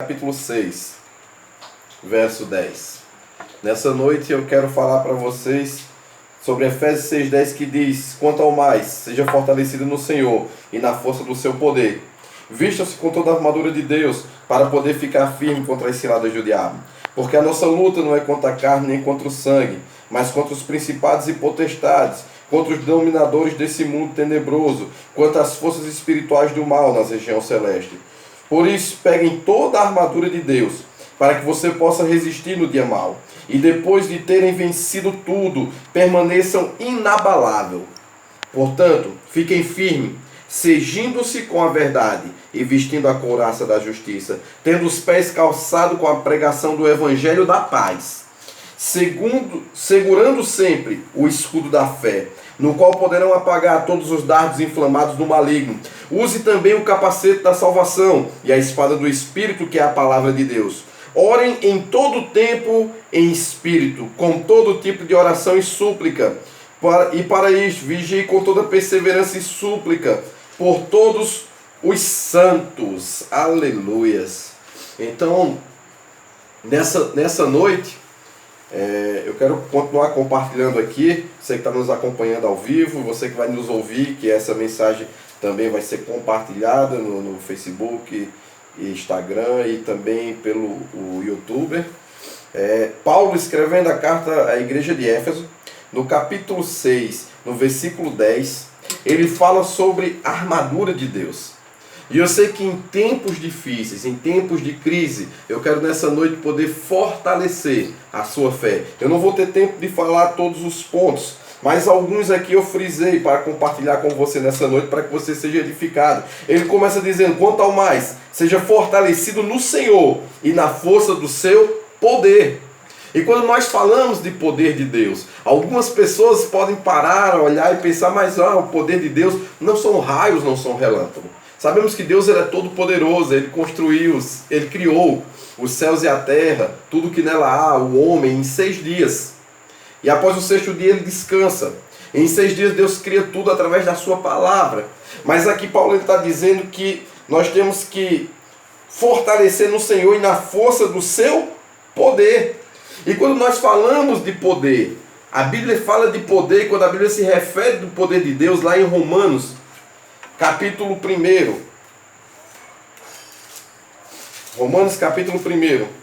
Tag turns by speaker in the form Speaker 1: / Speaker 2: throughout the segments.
Speaker 1: Capítulo 6, verso 10. Nessa noite eu quero falar para vocês sobre Efésios 6:10, que diz: quanto ao mais, seja fortalecido no Senhor e na força do seu poder. Vistam-se com toda a armadura de Deus para poder ficar firme contra as ciladas do diabo. Porque a nossa luta não é contra a carne nem contra o sangue, mas contra os principados e potestades, contra os dominadores desse mundo tenebroso, contra as forças espirituais do mal nas regiões celestes. Por isso, peguem toda a armadura de Deus, para que você possa resistir no dia mau. E depois de terem vencido tudo, permaneçam inabalável. Portanto, fiquem firmes, cegindo-se com a verdade e vestindo a couraça da justiça, tendo os pés calçados com a pregação do evangelho da paz, segurando sempre o escudo da fé, no qual poderão apagar todos os dardos inflamados do maligno. Use também o capacete da salvação e a espada do Espírito, que é a palavra de Deus. Orem em todo tempo em espírito, com todo tipo de oração e súplica. E para isso, vigiem com toda perseverança e súplica por todos os santos. Aleluias. Então, nessa noite, eu quero continuar compartilhando aqui. Você que está nos acompanhando ao vivo, você que vai nos ouvir, que essa mensagem também vai ser compartilhada no Facebook, Instagram e também pelo YouTube. Paulo, escrevendo a carta à igreja de Éfeso, no capítulo 6, no versículo 10, ele fala sobre a armadura de Deus. E eu sei que em tempos difíceis, em tempos de crise, eu quero nessa noite poder fortalecer a sua fé. Eu não vou ter tempo de falar todos os pontos, mas alguns aqui eu frisei para compartilhar com você nessa noite, para que você seja edificado. Ele começa dizendo: quanto ao mais, seja fortalecido no Senhor e na força do seu poder. E quando nós falamos de poder de Deus, algumas pessoas podem parar, olhar e pensar: mas o poder de Deus não são raios, não são relâmpagos. Sabemos que Deus ele é todo poderoso, Ele construiu, Ele criou os céus e a terra, tudo que nela há, o homem, em 6 dias. E após o 6º dia Ele descansa. Em 6 dias Deus cria tudo através da sua palavra. Mas aqui Paulo está dizendo que nós temos que fortalecer no Senhor e na força do seu poder. E quando nós falamos de poder, a Bíblia fala de poder, e quando a Bíblia se refere do poder de Deus, lá em Romanos, capítulo 1. Romanos capítulo 1.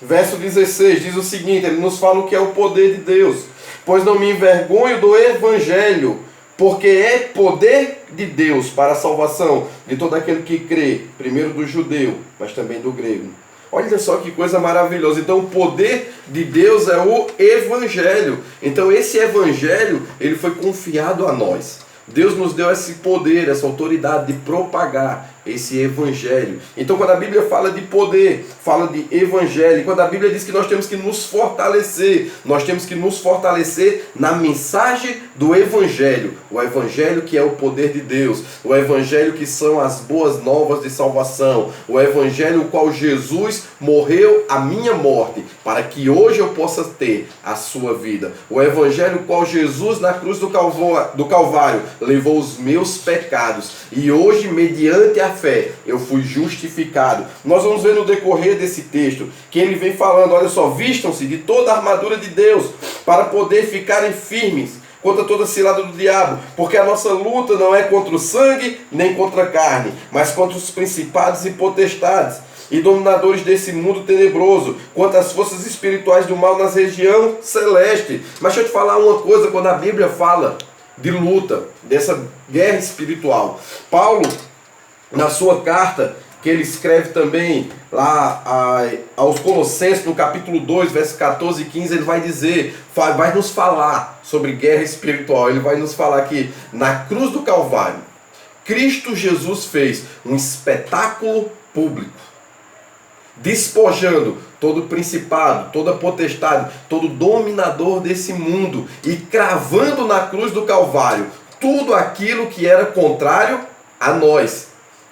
Speaker 1: Verso 16 diz o seguinte: ele nos fala o que é o poder de Deus. Pois não me envergonho do evangelho, porque é poder de Deus para a salvação de todo aquele que crê, primeiro do judeu, mas também do grego. Olha só que coisa maravilhosa. Então o poder de Deus é o Evangelho. Então esse Evangelho, ele foi confiado a nós. Deus nos deu esse poder, essa autoridade de propagar esse Evangelho. Então quando a Bíblia fala de poder, fala de Evangelho. Quando a Bíblia diz que nós temos que nos fortalecer, nós temos que nos fortalecer na mensagem do Evangelho. O Evangelho que é o poder de Deus. O Evangelho que são as boas novas de salvação. O Evangelho o qual Jesus morreu a minha morte, para que hoje eu possa ter a sua vida. O Evangelho o qual Jesus na cruz do Calvário levou os meus pecados. E hoje, mediante a fé, eu fui justificado. Nós vamos ver no decorrer desse texto que ele vem falando: olha só, vistam-se de toda a armadura de Deus para poder ficarem firmes contra toda cilada do diabo, porque a nossa luta não é contra o sangue nem contra a carne, mas contra os principados e potestades e dominadores desse mundo tenebroso, contra as forças espirituais do mal nas regiões celestes. Mas deixa eu te falar uma coisa: quando a Bíblia fala de luta, dessa guerra espiritual, Paulo, na sua carta, que ele escreve também lá aos Colossenses, no capítulo 2, versos 14 e 15, ele vai dizer, vai nos falar sobre guerra espiritual. Ele vai nos falar que na cruz do Calvário, Cristo Jesus fez um espetáculo público, despojando todo principado, toda potestade, todo dominador desse mundo, e cravando na cruz do Calvário tudo aquilo que era contrário a nós.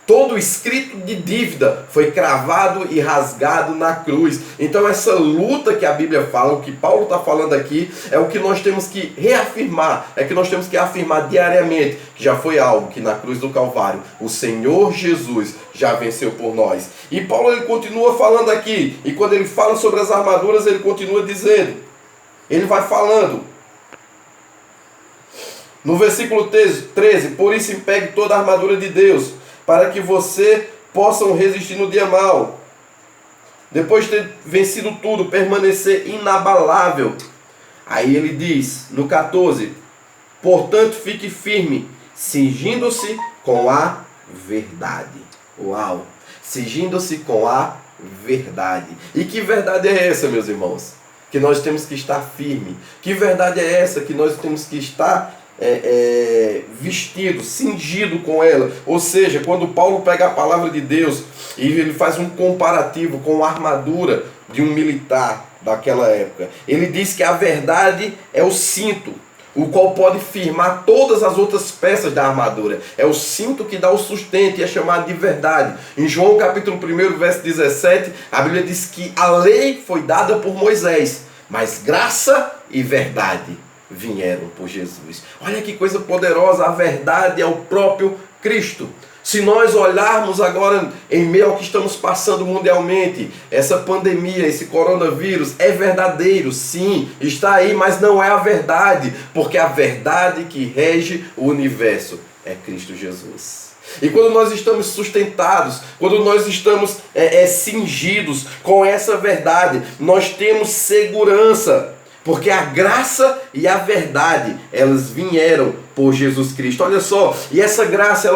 Speaker 1: Todo escrito de dívida foi cravado e rasgado na cruz. Então essa luta que a Bíblia fala, o que Paulo está falando aqui, é o que nós temos que reafirmar, é que nós temos que afirmar diariamente, que já foi algo que na cruz do Calvário o Senhor Jesus já venceu por nós. E Paulo ele continua falando aqui, e quando ele fala sobre as armaduras, ele continua dizendo, ele vai falando, no versículo 13, por isso pegue toda a armadura de Deus, para que você possam resistir no dia mau. Depois de ter vencido tudo, permanecer inabalável. Aí ele diz, no 14, portanto fique firme, cingindo-se com a verdade. Uau! Cingindo-se com a verdade. E que verdade é essa, meus irmãos? Que nós temos que estar firme. Que verdade é essa que nós temos que estar vestido, cingido com ela? Ou seja, quando Paulo pega a palavra de Deus e ele faz um comparativo com a armadura de um militar daquela época, ele diz que a verdade é o cinto, o qual pode firmar todas as outras peças da armadura. É o cinto que dá o sustento e é chamado de verdade. Em João capítulo 1, verso 17, a Bíblia diz que a lei foi dada por Moisés, mas graça e verdade vieram por Jesus. Olha que coisa poderosa, a verdade é o próprio Cristo. Se nós olharmos agora em meio ao que estamos passando mundialmente, essa pandemia, esse coronavírus é verdadeiro, sim, está aí, mas não é a verdade, porque a verdade que rege o universo é Cristo Jesus. E quando nós estamos sustentados, quando nós estamos cingidos com essa verdade, nós temos segurança. Porque a graça e a verdade, elas vieram por Jesus Cristo. Olha só, e essa graça,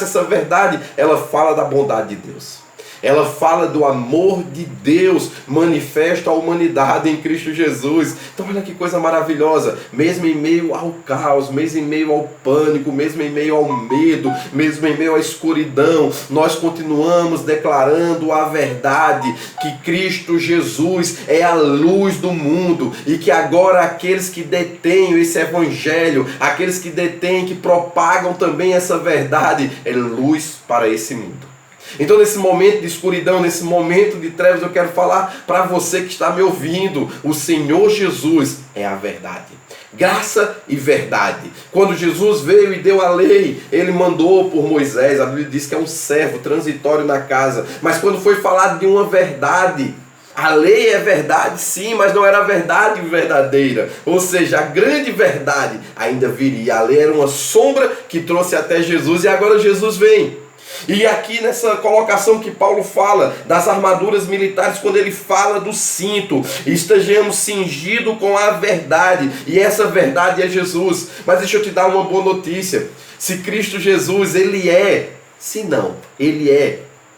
Speaker 1: essa verdade, ela fala da bondade de Deus. Ela fala do amor de Deus manifesto à humanidade em Cristo Jesus. Então olha que coisa maravilhosa. Mesmo em meio ao caos, mesmo em meio ao pânico, mesmo em meio ao medo, mesmo em meio à escuridão, nós continuamos declarando a verdade, que Cristo Jesus é a luz do mundo e que agora aqueles que detêm esse evangelho, aqueles que detêm, que propagam também essa verdade, é luz para esse mundo. Então nesse momento de escuridão, nesse momento de trevas, eu quero falar para você que está me ouvindo, o Senhor Jesus é a verdade. Graça e verdade. Quando Jesus veio e deu a lei, ele mandou por Moisés, a Bíblia diz que é um servo transitório na casa, mas quando foi falado de uma verdade, a lei é verdade sim, mas não era a verdade verdadeira. Ou seja, a grande verdade ainda viria. A lei era uma sombra que trouxe até Jesus e agora Jesus vem. E aqui nessa colocação que Paulo fala das armaduras militares, quando ele fala do cinto, estejamos cingidos com a verdade, e essa verdade é Jesus. Mas deixa eu te dar uma boa notícia: se Cristo Jesus, ele é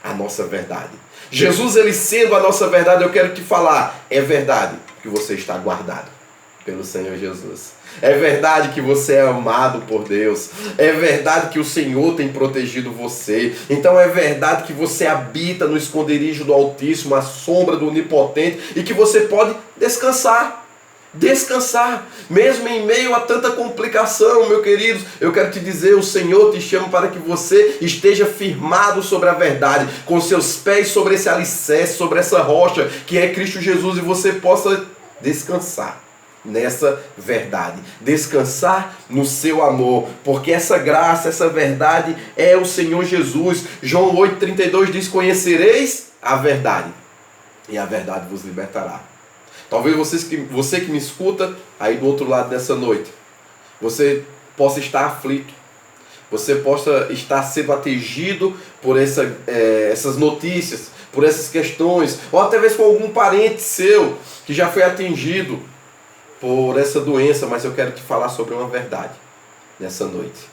Speaker 1: a nossa verdade. Jesus, ele sendo a nossa verdade, eu quero te falar, é verdade que você está guardado pelo Senhor Jesus. É verdade que você é amado por Deus. É verdade que o Senhor tem protegido você. Então é verdade que você habita no esconderijo do Altíssimo, à sombra do Onipotente, e que você pode descansar. Descansar, mesmo em meio a tanta complicação, meu querido. Eu quero te dizer, o Senhor te chama para que você esteja firmado sobre a verdade, com seus pés sobre esse alicerce, sobre essa rocha que é Cristo Jesus, e você possa descansar nessa verdade, descansar no seu amor, porque essa graça, essa verdade é o Senhor Jesus. João 8,32 diz: conhecereis a verdade, e a verdade vos libertará. Talvez você que me escuta aí do outro lado dessa noite, você possa estar aflito, você possa estar sendo atingido por essas notícias, por essas questões, ou até mesmo com algum parente seu que já foi atingido por essa doença. Mas eu quero te falar sobre uma verdade nessa noite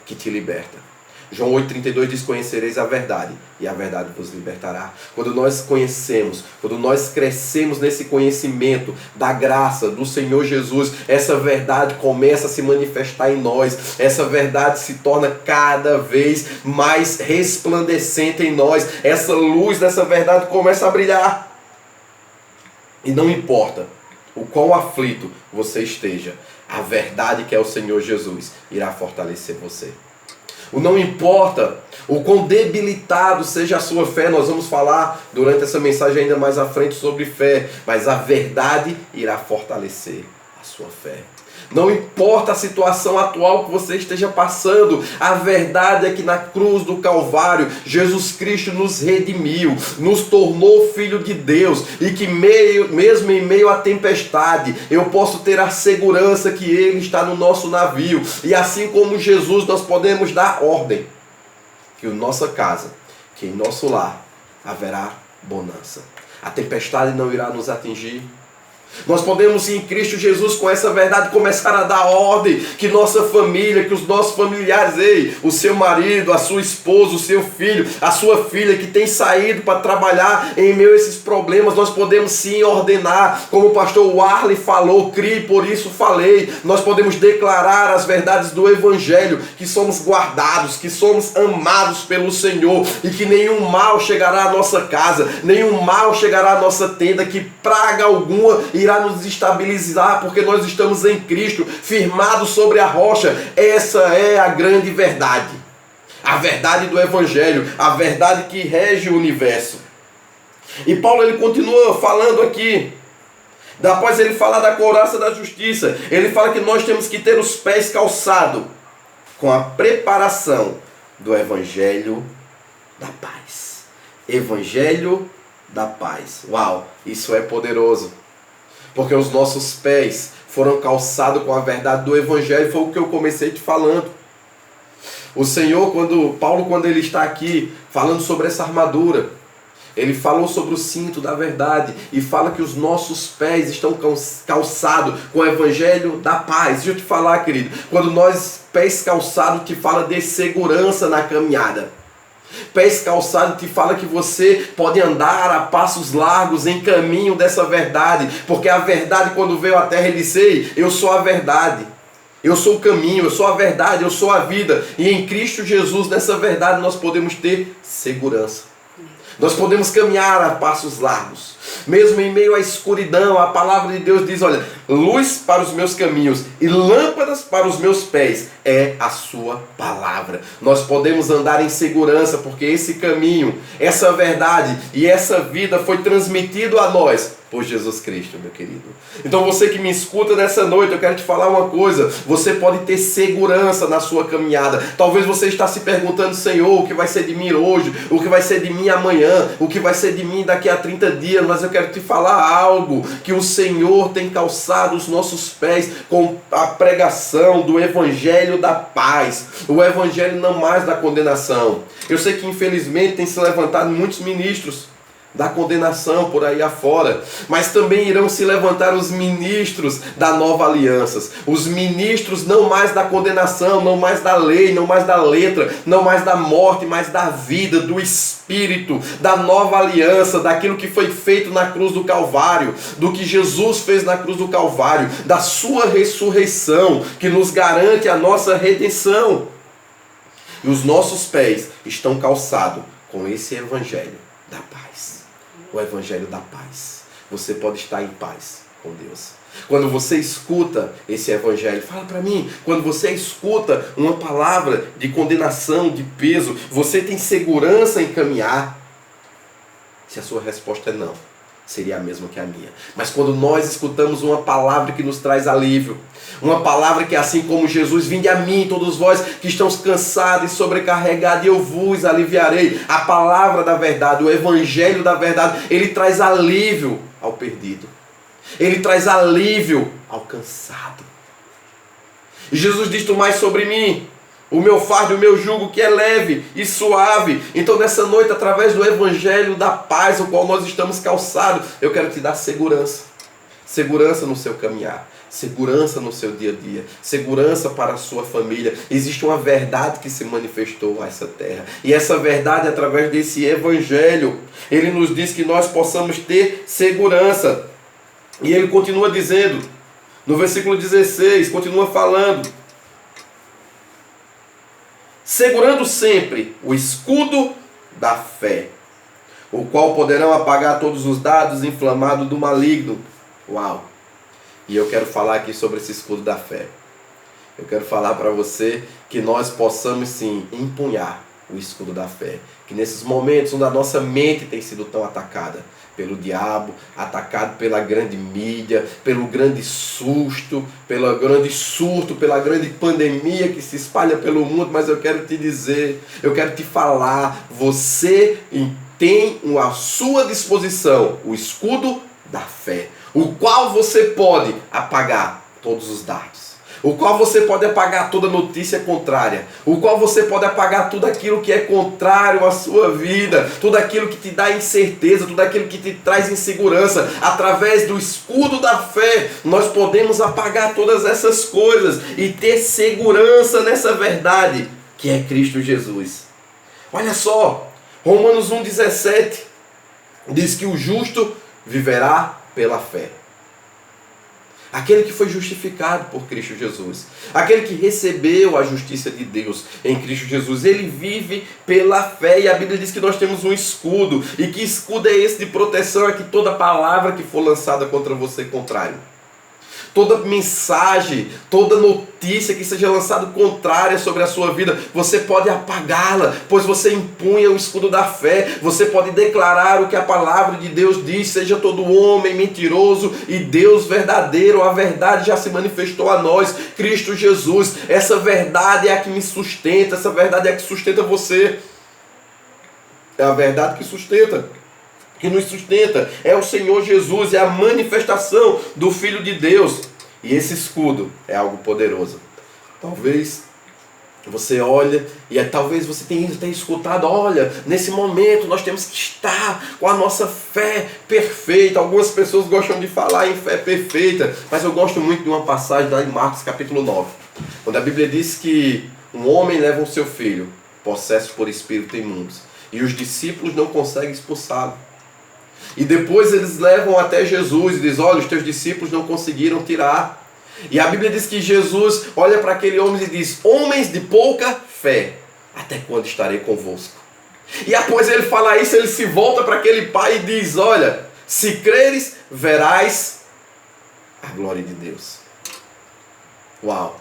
Speaker 1: que te liberta. João 8,32 diz: conhecereis a verdade, e a verdade vos libertará. Quando nós conhecemos, quando nós crescemos nesse conhecimento da graça do Senhor Jesus, essa verdade começa a se manifestar em nós. Essa verdade se torna cada vez mais resplandecente em nós. Essa luz dessa verdade começa a brilhar. E não importa o quão aflito você esteja, a verdade que é o Senhor Jesus irá fortalecer você. O não importa o quão debilitado seja a sua fé, nós vamos falar durante essa mensagem ainda mais à frente sobre fé, mas a verdade irá fortalecer a sua fé. Não importa a situação atual que você esteja passando, a verdade é que na cruz do Calvário, Jesus Cristo nos redimiu, nos tornou filho de Deus, e que mesmo em meio à tempestade, eu posso ter a segurança que Ele está no nosso navio, e assim como Jesus, nós podemos dar ordem, que em nossa casa, que em nosso lar, haverá bonança. A tempestade não irá nos atingir. Nós podemos em Cristo Jesus com essa verdade começar a dar ordem que nossa família, que os nossos familiares, o seu marido, a sua esposa, o seu filho, a sua filha que tem saído para trabalhar em meio a esses problemas, nós podemos sim ordenar, como o pastor Warley falou, criei, por isso falei. Nós podemos declarar as verdades do Evangelho, que somos guardados, que somos amados pelo Senhor e que nenhum mal chegará à nossa casa, nenhum mal chegará à nossa tenda, que praga alguma irá nos desestabilizar, porque nós estamos em Cristo, firmados sobre a rocha. Essa é a grande verdade. A verdade do Evangelho, a verdade que rege o universo. E Paulo ele continua falando aqui, após ele falar da couraça da justiça, ele fala que nós temos que ter os pés calçados com a preparação do Evangelho da paz. Evangelho da paz. Uau, isso é poderoso. Porque os nossos pés foram calçados com a verdade do Evangelho, foi o que eu comecei te falando. O Senhor, Paulo, quando ele está aqui falando sobre essa armadura, ele falou sobre o cinto da verdade e fala que os nossos pés estão calçados com o Evangelho da paz. Deixa eu te falar, querido, quando nós, pés calçados, te fala de segurança na caminhada. Pés calçados te fala que você pode andar a passos largos em caminho dessa verdade, porque a verdade, quando veio à terra, ele disse: eu sou a verdade, eu sou o caminho, eu sou a verdade, eu sou a vida, e em Cristo Jesus, nessa verdade, nós podemos ter segurança. Nós podemos caminhar a passos largos, mesmo em meio à escuridão. A palavra de Deus diz: olha, luz para os meus caminhos e lâmpadas para os meus pés é a sua palavra. Nós podemos andar em segurança, porque esse caminho, essa verdade e essa vida foi transmitido a nós por Jesus Cristo, meu querido. Então você que me escuta nessa noite, eu quero te falar uma coisa: você pode ter segurança na sua caminhada. Talvez você está se perguntando: Senhor, o que vai ser de mim hoje? O que vai ser de mim amanhã? O que vai ser de mim daqui a 30 dias? Mas eu quero te falar algo, que o Senhor tem calçado os nossos pés com a pregação do Evangelho da paz, o Evangelho não mais da condenação. Eu sei que infelizmente tem se levantado muitos ministros da condenação por aí afora, mas também irão se levantar os ministros da nova aliança, os ministros não mais da condenação, não mais da lei, não mais da letra, não mais da morte, mas da vida, do Espírito, da nova aliança, daquilo que foi feito na cruz do Calvário, do que Jesus fez na cruz do Calvário, da sua ressurreição, que nos garante a nossa redenção. E os nossos pés estão calçados com esse Evangelho da paz. O Evangelho da paz. Você pode estar em paz com Deus. Quando você escuta esse Evangelho, fala para mim, quando você escuta uma palavra de condenação, de peso, você tem segurança em caminhar? Se a sua resposta é não, seria a mesma que a minha. Mas quando nós escutamos uma palavra que nos traz alívio, uma palavra que, assim como Jesus: vinde a mim todos vós que estão cansados e sobrecarregados, e eu vos aliviarei. A palavra da verdade, o Evangelho da verdade, ele traz alívio ao perdido. Ele traz alívio ao cansado. E Jesus diz: tomai sobre mim o meu fardo e o meu jugo, que é leve e suave. Então nessa noite, através do Evangelho da paz, o qual nós estamos calçados, eu quero te dar segurança. Segurança no seu caminhar, segurança no seu dia a dia, segurança para a sua família. Existe uma verdade que se manifestou a essa terra, e essa verdade, através desse Evangelho, ele nos diz que nós possamos ter segurança. E ele continua dizendo, no versículo 16, continua falando: segurando sempre o escudo da fé, o qual poderão apagar todos os dardos inflamados do maligno. Uau! E eu quero falar aqui sobre esse escudo da fé. Eu quero falar para você que nós possamos sim empunhar o escudo da fé. Que nesses momentos onde a nossa mente tem sido tão atacada pelo diabo, atacado pela grande mídia, pelo grande susto, pelo grande surto, pela grande pandemia que se espalha pelo mundo, mas eu quero te dizer, eu quero te falar, você tem à sua disposição o escudo da fé, o qual você pode apagar todos os dardos, o qual você pode apagar toda notícia contrária, o qual você pode apagar tudo aquilo que é contrário à sua vida, tudo aquilo que te dá incerteza, tudo aquilo que te traz insegurança. Através do escudo da fé, nós podemos apagar todas essas coisas e ter segurança nessa verdade, que é Cristo Jesus. Olha só, Romanos 1,17 diz que o justo viverá pela fé. Aquele que foi justificado por Cristo Jesus, aquele que recebeu a justiça de Deus em Cristo Jesus, ele vive pela fé. E a Bíblia diz que nós temos um escudo. E que escudo é esse de proteção? É que toda palavra que for lançada contra você é contrário. Toda mensagem, toda notícia que seja lançada contrária sobre a sua vida, você pode apagá-la, pois você impunha o escudo da fé. Você pode declarar o que a palavra de Deus diz: seja todo homem mentiroso e Deus verdadeiro. A verdade já se manifestou a nós, Cristo Jesus. Essa verdade é a que me sustenta, essa verdade é a que sustenta você. É a verdade que sustenta, que nos sustenta, é o Senhor Jesus, é a manifestação do Filho de Deus. E esse escudo é algo poderoso. Talvez você olha e talvez você tenha escutado: olha, nesse momento nós temos que estar com a nossa fé perfeita. Algumas pessoas gostam de falar em fé perfeita, mas eu gosto muito de uma passagem lá em Marcos capítulo 9, onde a Bíblia diz que um homem leva o seu filho, possesso por espírito imundos, e os discípulos não conseguem expulsá-lo. E depois eles levam até Jesus e dizem: olha, os teus discípulos não conseguiram tirar. E a Bíblia diz que Jesus olha para aquele homem e diz: homens de pouca fé, até quando estarei convosco? E após ele falar isso, ele se volta para aquele pai e diz: olha, se creres, verás a glória de Deus. Uau!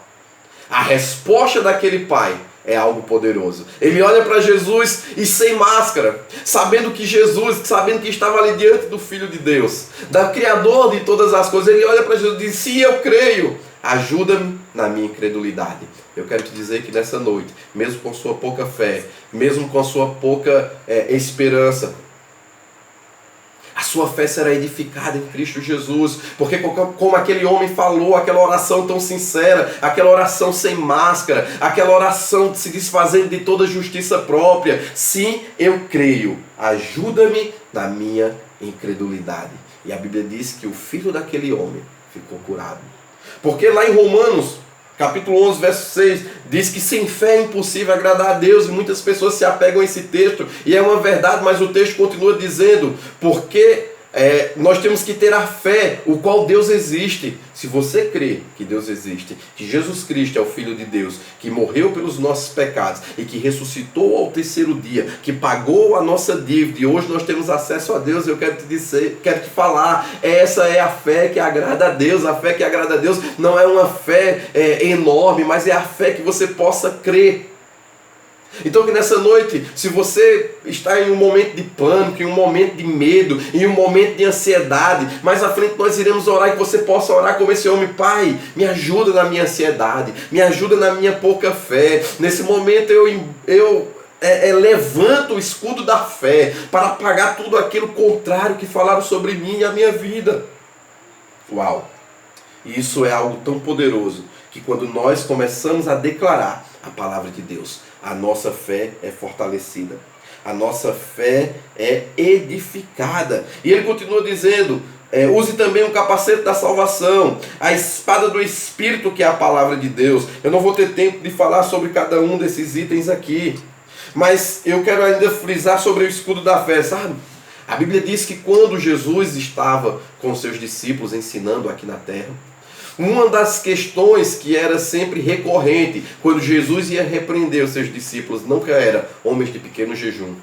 Speaker 1: A resposta daquele pai é algo poderoso. Ele olha para Jesus e sem máscara, sabendo que estava ali diante do Filho de Deus, do Criador de todas as coisas. Ele olha para Jesus e diz: se eu creio, ajuda-me na minha incredulidade. Eu quero te dizer que nessa noite, mesmo com sua pouca fé, mesmo com sua pouca esperança, a sua fé será edificada em Cristo Jesus, porque como aquele homem falou, aquela oração tão sincera, aquela oração sem máscara, aquela oração se desfazendo de toda justiça própria: sim, eu creio, ajuda-me na minha incredulidade. E a Bíblia diz que o filho daquele homem ficou curado. Porque lá em Romanos capítulo 11, verso 6, diz que sem fé é impossível agradar a Deus, e muitas pessoas se apegam a esse texto, e é uma verdade, mas o texto continua dizendo: porque nós temos que ter a fé, o qual Deus existe. Se você crê que Deus existe, que Jesus Cristo é o Filho de Deus, que morreu pelos nossos pecados e que ressuscitou ao terceiro dia, que pagou a nossa dívida e hoje nós temos acesso a Deus, eu quero te dizer, quero te falar, essa é a fé que agrada a Deus. A fé que agrada a Deus não é uma fé enorme, mas é a fé que você possa crer. Então que nessa noite, se você está em um momento de pânico, em um momento de medo, em um momento de ansiedade, mais à frente nós iremos orar e que você possa orar como esse homem: Pai, me ajuda na minha ansiedade, me ajuda na minha pouca fé. Nesse momento eu levanto o escudo da fé para apagar tudo aquilo contrário que falaram sobre mim e a minha vida. Uau! Isso é algo tão poderoso que quando nós começamos a declarar a palavra de Deus, a nossa fé é fortalecida, a nossa fé é edificada. E ele continua dizendo: use também o capacete da salvação, a espada do Espírito, que é a palavra de Deus. Eu não vou ter tempo de falar sobre cada um desses itens aqui, mas eu quero ainda frisar sobre o escudo da fé, sabe? A Bíblia diz que quando Jesus estava com seus discípulos ensinando aqui na terra, uma das questões que era sempre recorrente quando Jesus ia repreender os seus discípulos nunca era homens de pequeno jejum,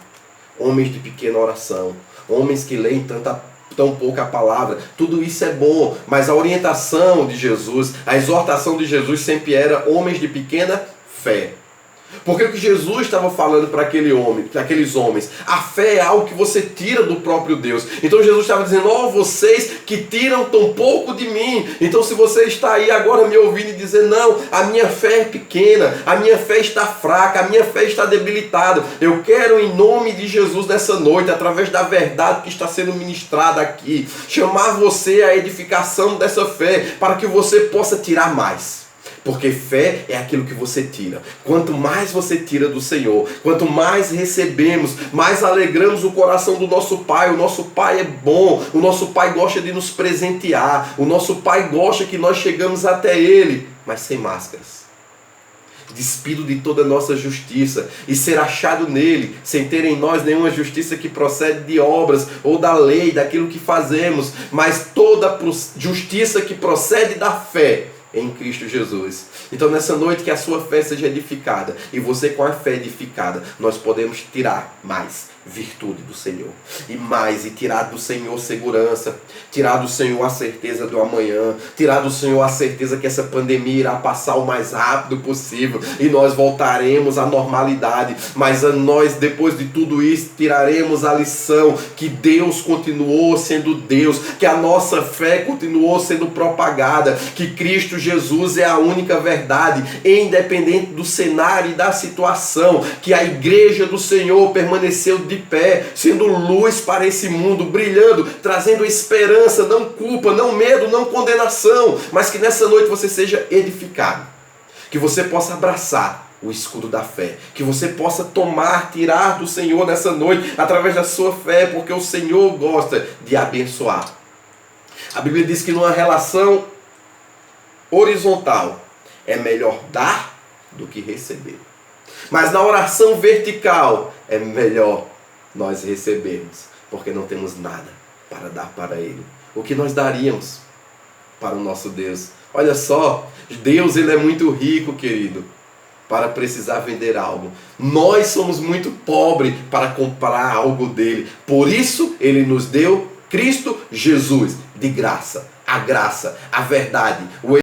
Speaker 1: homens de pequena oração, homens que leem tanta tampouco a palavra. Tudo isso é bom, mas a orientação de Jesus, a exortação de Jesus sempre era homens de pequena fé. Porque o que Jesus estava falando para aqueles homens, a fé é algo que você tira do próprio Deus. Então Jesus estava dizendo, vocês que tiram tão pouco de mim. Então se você está aí agora me ouvindo e dizer, não, a minha fé é pequena, a minha fé está fraca, a minha fé está debilitada. Eu quero em nome de Jesus nessa noite, através da verdade que está sendo ministrada aqui, chamar você à edificação dessa fé, para que você possa tirar mais. Porque fé é aquilo que você tira. Quanto mais você tira do Senhor, quanto mais recebemos, mais alegramos o coração do nosso Pai. O nosso Pai é bom, o nosso Pai gosta de nos presentear, o nosso Pai gosta que nós chegamos até Ele, mas sem máscaras, despido de toda a nossa justiça, e ser achado nele, sem ter em nós nenhuma justiça que procede de obras ou da lei, daquilo que fazemos, mas toda justiça que procede da fé em Cristo Jesus. Então nessa noite que a sua fé seja edificada, e você com a fé edificada, nós podemos tirar mais virtude do Senhor, e tirar do Senhor segurança, tirar do Senhor a certeza do amanhã, tirar do Senhor a certeza que essa pandemia irá passar o mais rápido possível, e nós voltaremos à normalidade, mas nós depois de tudo isso tiraremos a lição que Deus continuou sendo Deus, que a nossa fé continuou sendo propagada, que Cristo Jesus é a única verdade, independente do cenário e da situação, que a igreja do Senhor permaneceu de pé, sendo luz para esse mundo, brilhando, trazendo esperança, não culpa, não medo, não condenação, mas que nessa noite você seja edificado, que você possa abraçar o escudo da fé, que você possa tirar do Senhor nessa noite, através da sua fé, porque o Senhor gosta de abençoar. A Bíblia diz que numa relação horizontal é melhor dar do que receber, mas na oração vertical é melhor nós recebermos, porque não temos nada para dar para Ele. O que nós daríamos para o nosso Deus? Olha só, Deus ele é muito rico, querido, para precisar vender algo. Nós somos muito pobres para comprar algo dele. Por isso Ele nos deu Cristo Jesus de graça, a verdade, o